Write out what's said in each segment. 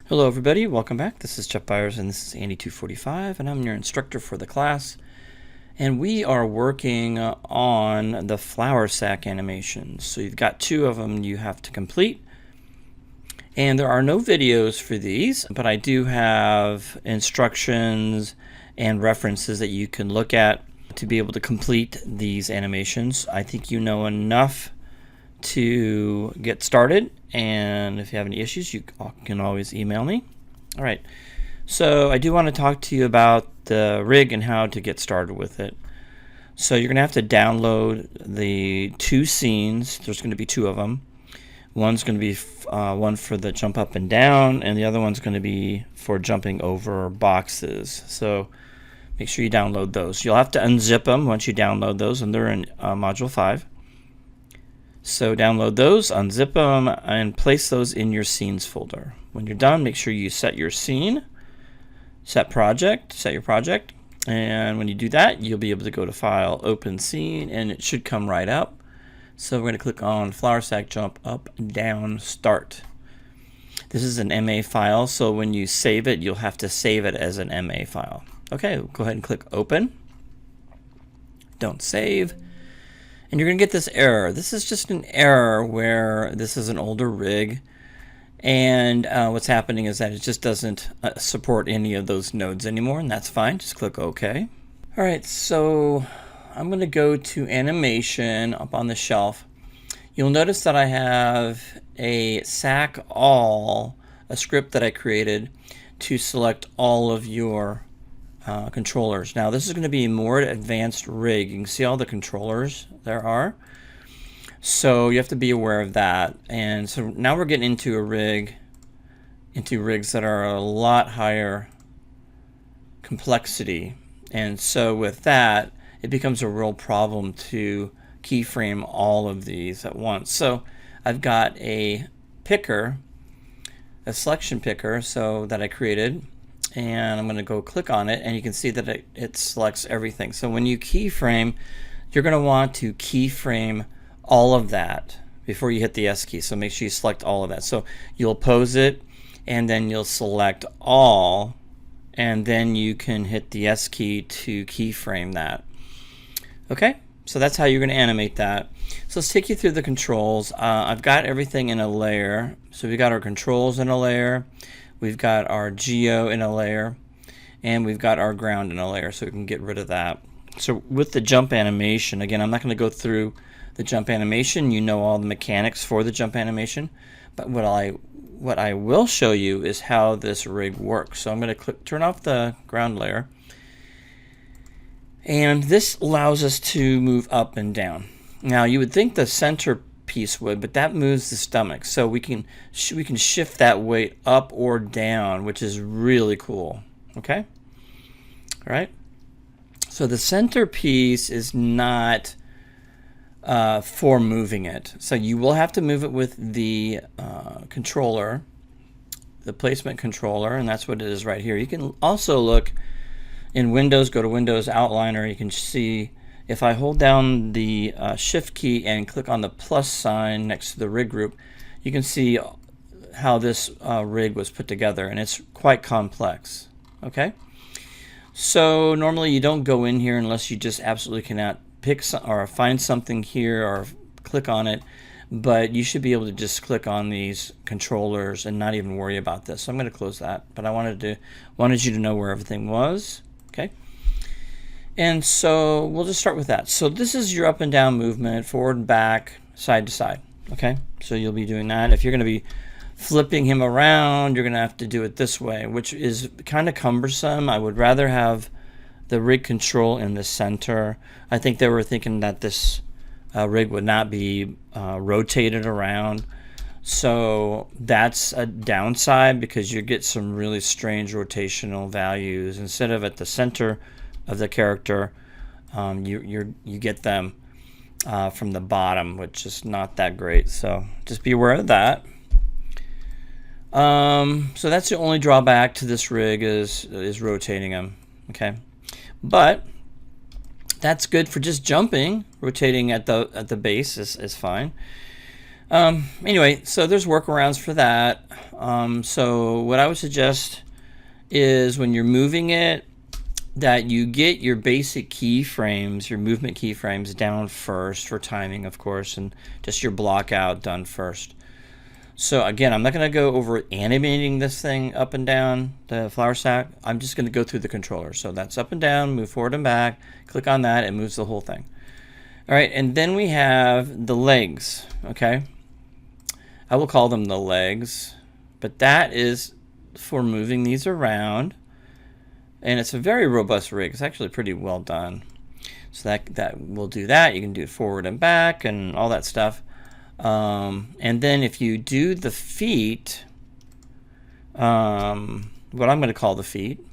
Hello everybody, welcome back. This is Jeff Byers and this is Andy245 and I'm your instructor for the class. And we are working on the flour sack animations. So you've got two of them you have to complete. And there are no videos for these, but I do have instructions and references that you can look at to be able to complete these animations. I think you know enough to get started, and if you have any issues you can always email me. Alright, so I do want to talk to you about the rig and how to get started with it. So you're going to have to download the two scenes. There's going to be two of them. One's going to be one for the jump up and down, and the other one's going to be for jumping over boxes. So make sure you download those. You'll have to unzip them once you download those, and they're in Module 5. So download those, unzip them, and place those in your scenes folder. When you're done, make sure you set your scene, set your project, and when you do that, you'll be able to go to File, Open Scene, and it should come right up. So we're going to click on Flour Sack Jump Up, Down, Start. This is an MA file, so when you save it, you'll have to save it as an MA file. Okay, go ahead and click Open. Don't save. And you're going to get this error. This is just an error where this is an older rig, and what's happening is that it just doesn't support any of those nodes anymore, and that's fine. Just click OK. Alright, so I'm going to go to Animation up on the shelf. You'll notice that I have a sack all, a script that I created to select all of your controllers. Now this is going to be a more advanced rig. You can see all the controllers there are. So you have to be aware of that. And so now we're getting into rigs that are a lot higher complexity. And so with that, it becomes a real problem to keyframe all of these at once. So I've got a picker, a selection picker, so that I created. And I'm going to go click on it, and you can see that it selects everything. So when you keyframe, you're going to want to keyframe all of that before you hit the S key. So make sure you select all of that. So you'll pose it, and then you'll select all, and then you can hit the S key to keyframe that. Okay, so that's how you're going to animate that. So let's take you through the controls. I've got everything in a layer. So we've got our controls in a layer. We've got our geo in a layer, and we've got our ground in a layer, so we can get rid of that. So with the jump animation, again, I'm not going to go through the jump animation. You know all the mechanics for the jump animation, but what I will show you is how this rig works. So I'm going to turn off the ground layer, and this allows us to move up and down. Now you would think the center piece would, but that moves the stomach, so we can shift that weight up or down, which is really cool. Okay, all right, so the center piece is not for moving it, so you will have to move it with the controller, the placement controller, and that's what it is right here. You can also look in Windows, go to Windows Outliner. You can see if I hold down the Shift key and click on the plus sign next to the rig group, you can see how this rig was put together, and it's quite complex. Okay, so normally you don't go in here unless you just absolutely cannot pick or find something here or click on it, but you should be able to just click on these controllers and not even worry about this. So I'm going to close that, but I wanted you to know where everything was. Okay. And so we'll just start with that. So this is your up and down movement, forward and back, side to side. Okay, so you'll be doing that. If you're going to be flipping him around, you're going to have to do it this way, which is kind of cumbersome. I would rather have the rig control in the center. I think they were thinking that this rig would not be rotated around. So that's a downside, because you get some really strange rotational values. Instead of at the center of the character, you get them from the bottom, which is not that great. So just be aware of that. So that's the only drawback to this rig is rotating them. Okay, but that's good for just jumping. Rotating at the base is fine. Anyway, so there's workarounds for that. So what I would suggest is when you're moving it, that you get your basic keyframes, your movement keyframes down first for timing, of course, and just your block out done first. So again, I'm not going to go over animating this thing up and down, the flour sack. I'm just going to go through the controller. So that's up and down, move forward and back, click on that, it moves the whole thing. All right, and then we have the legs, okay? I will call them the legs, but that is for moving these around. And it's a very robust rig. It's actually pretty well done. So that will do that. You can do it forward and back and all that stuff. And then if you do the feet, what I'm going to call the feet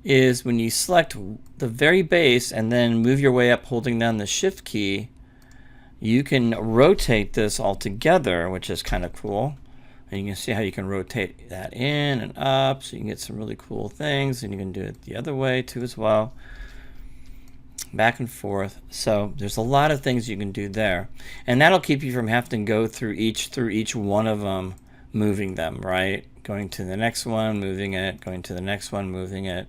is when you select the very base and then move your way up holding down the shift key, you can rotate this all together, which is kind of cool. And you can see how you can rotate that in and up, so you can get some really cool things. And you can do it the other way too as well, back and forth. So there's a lot of things you can do there, and that'll keep you from having to go through each one of them, moving them, right? Going to the next one, moving it, going to the next one, moving it.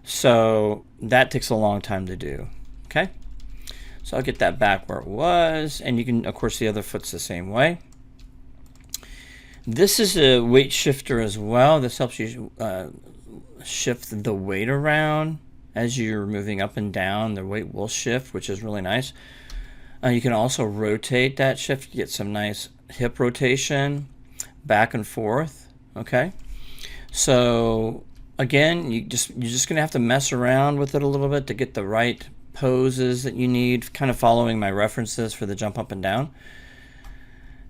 So that takes a long time to do. Okay, so I'll get that back where it was, and you can, of course, the other foot's the same way. This is a weight shifter as well. This helps you shift the weight around as you're moving up and down. The weight will shift, which is really nice. You can also rotate that shift, get some nice hip rotation back and forth. Okay, so again, you're just gonna have to mess around with it a little bit to get the right poses that you need, kind of following my references for the jump up and down.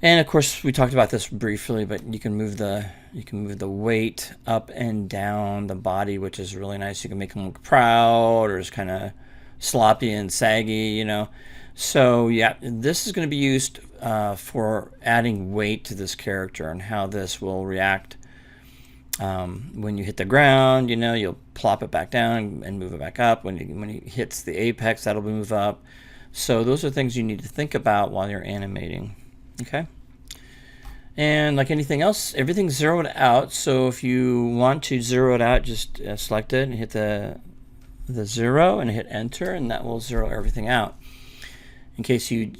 And of course, we talked about this briefly, but you can move the weight up and down the body, which is really nice. You can make them look proud or just kind of sloppy and saggy, you know. So yeah, this is going to be used for adding weight to this character and how this will react when you hit the ground. You know, you'll plop it back down and move it back up. When it hits the apex, that'll move up. So those are things you need to think about while you're animating. Okay, and like anything else, everything's zeroed out. So if you want to zero it out, just select it and hit the 0 and hit enter, and that will zero everything out. In case you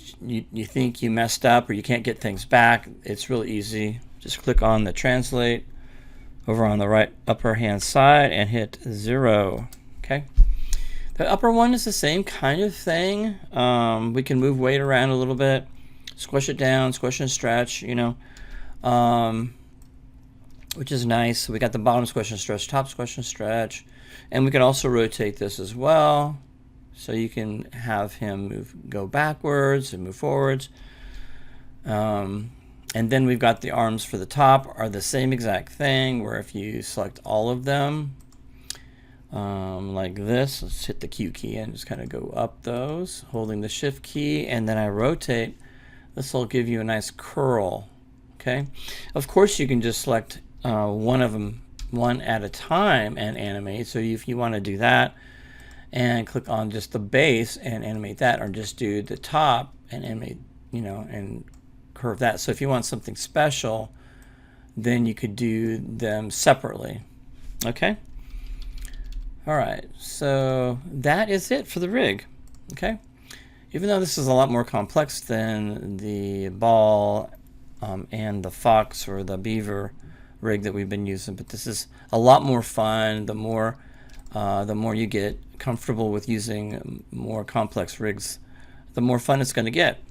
think you messed up or you can't get things back, it's really easy. Just click on the translate over on the right upper hand side and hit 0. Okay, the upper one is the same kind of thing. We can move weight around a little bit, squish it down, squish and stretch, you know, which is nice. So we got the bottom squish and stretch, top squish and stretch, and we can also rotate this as well. So you can have him go backwards and move forwards. And then we've got the arms for the top are the same exact thing, where if you select all of them, like this, let's hit the Q key and just kind of go up those, holding the shift key, and then I rotate. This will give you a nice curl. Okay, of course you can just select one of them one at a time and animate. So if you want to do that and click on just the base and animate that, or just do the top and animate, you know, and curve that. So if you want something special, then you could do them separately. Okay, all right, so that is it for the rig. Okay, even though this is a lot more complex than the ball and the fox or the beaver rig that we've been using, but this is a lot more fun the more you get comfortable with using more complex rigs, the more fun it's going to get.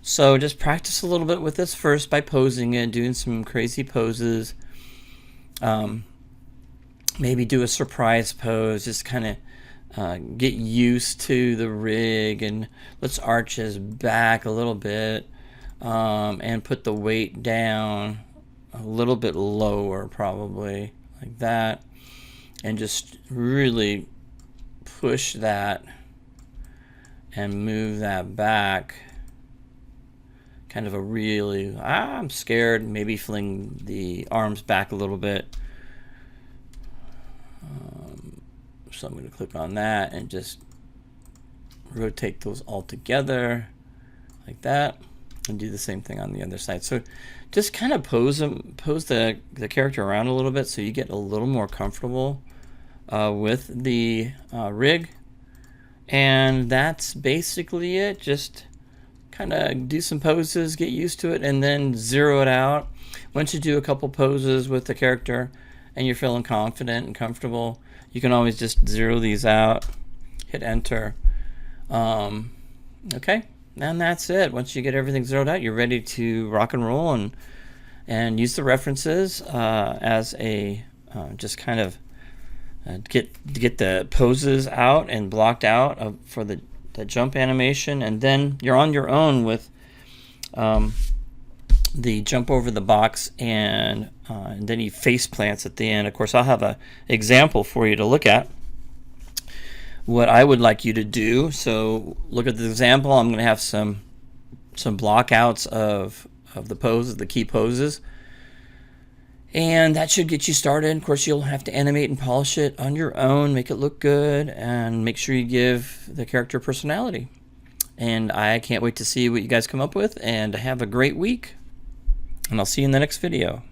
So just practice a little bit with this first by posing it, doing some crazy poses. Maybe do a surprise pose, just kind of get used to the rig, and let's arch his back a little bit and put the weight down a little bit lower, probably like that, and just really push that and move that back. Kind of a really, I'm scared, maybe fling the arms back a little bit. So I'm going to click on that and just rotate those all together like that. And do the same thing on the other side. So just kind of pose the character around a little bit so you get a little more comfortable with the rig. And that's basically it. Just kind of do some poses, get used to it, and then zero it out. Once you do a couple poses with the character and you're feeling confident and comfortable, you can always just zero these out, hit enter. Okay, and that's it. Once you get everything zeroed out, you're ready to rock and roll and use the references as a just kind of get the poses out and blocked out for the jump animation, and then you're on your own with the jump over the box and then he face plants at the end. Of course, I'll have an example for you to look at what I would like you to do. So look at the example. I'm going to have some blockouts of the poses, the key poses. And that should get you started. Of course, you'll have to animate and polish it on your own, make it look good, and make sure you give the character personality. And I can't wait to see what you guys come up with, and have a great week. And I'll see you in the next video.